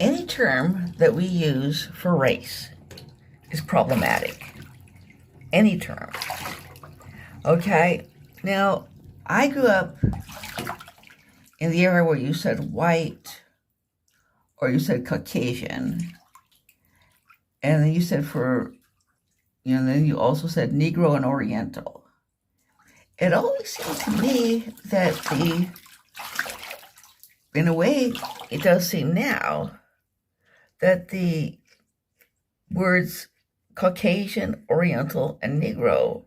Any term that we use for race is problematic. Any term. Okay? Now, I grew up in the era where you said white or you said Caucasian, and then you said then you also said Negro and Oriental. It always seemed to me that in a way, it does seem now that the words Caucasian, Oriental, and Negro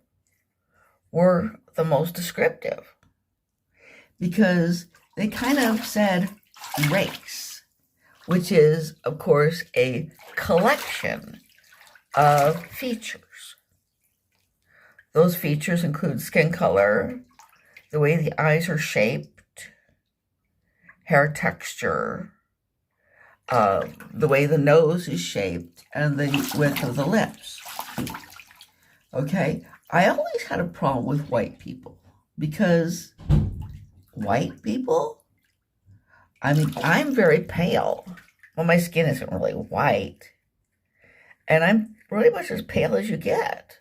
were the most descriptive because they kind of said race, which is, of course, a collection of features. Those features include skin color, the way the eyes are shaped, hair texture, the way the nose is shaped, and the width of the lips. Okay, I always had a problem with white people because white people, I mean, I'm very pale. Well, my skin isn't really white, and I'm pretty much as pale as you get.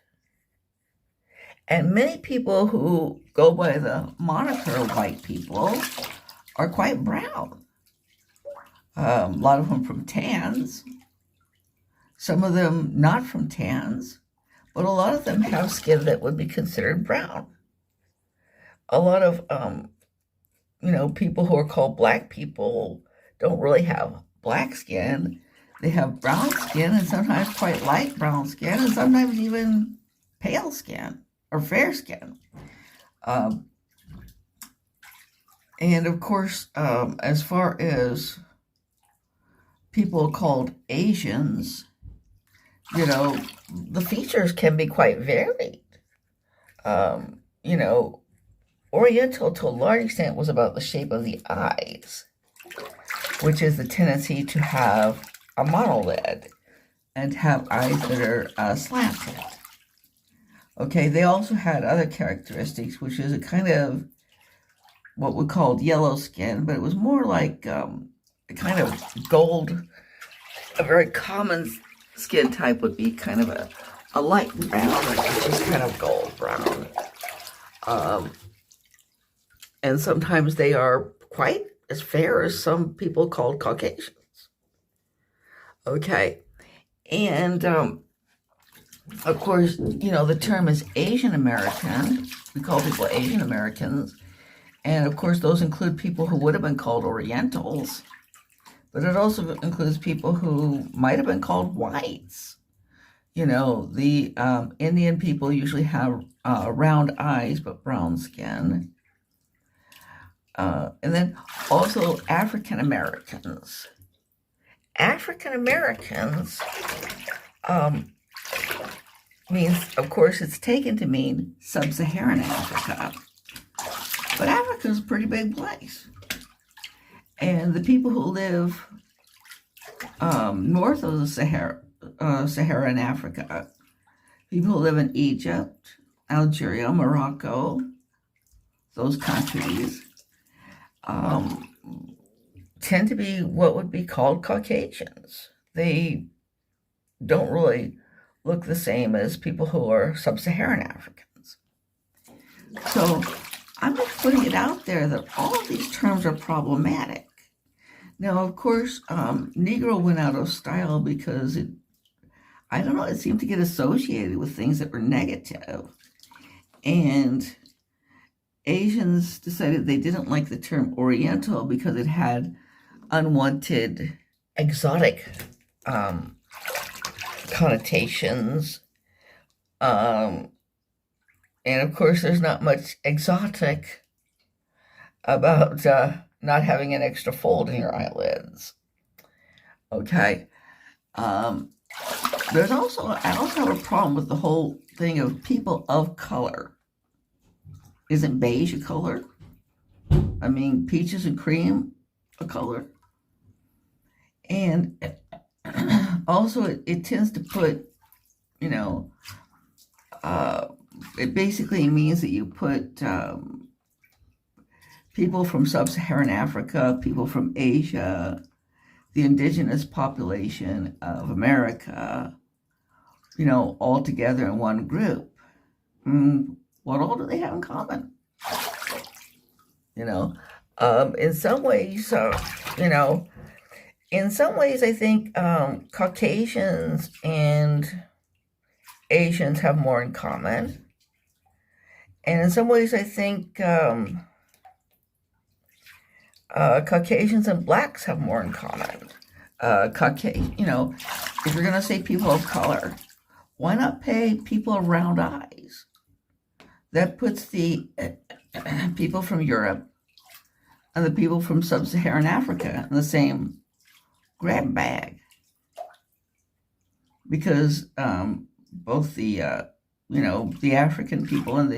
And many people who go by the moniker white people are quite brown. A lot of them from tans, some of them not from tans, but a lot of them have skin that would be considered brown. A lot of, people who are called black people don't really have black skin. They have brown skin and sometimes quite light brown skin and sometimes even pale skin or fair skin. And of course, as far as people called Asians, the features can be quite varied. Um, you know, Oriental to a large extent was about the shape of the eyes, which is the tendency to have a monolid and have eyes that are slanted. Okay, they also had other characteristics, which is a kind of what we called yellow skin, but it was more like a kind of gold. A very common skin type would be kind of a light brown, which is kind of gold brown. And sometimes they are quite as fair as some people called Caucasians. Okay, and of course, the term is Asian American. We call people Asian Americans. And of course, those include people who would have been called Orientals, but it also includes people who might have been called whites. The Indian people usually have round eyes but brown skin. And then also African Americans. African Americans means, of course, it's taken to mean sub-Saharan Africa. But Africa is a pretty big place. And the people who live north of the Sahara in Africa, people who live in Egypt, Algeria, Morocco, those countries, tend to be what would be called Caucasians. They don't really look the same as people who are sub-Saharan Africans. So I'm just putting it out there that all of these terms are problematic. Now, of course, Negro went out of style because it seemed to get associated with things that were negative. And Asians decided they didn't like the term Oriental because it had unwanted, exotic connotations. And of course, there's not much exotic about not having an extra fold in your eyelids. Okay. I also have a problem with the whole thing of people of color. Isn't beige a color? I mean, peaches and cream a color? And also, it tends to put, it basically means that you put people from sub-Saharan Africa, people from Asia, the indigenous population of America, all together in one group. What all do they have in common? In some ways, I think Caucasians and Asians have more in common. And in some ways, I think Caucasians and blacks have more in common. If you're going to say people of color, why not pay people round eyes? That puts the people from Europe and the people from sub-Saharan Africa in the same grab bag. Because both the African people and the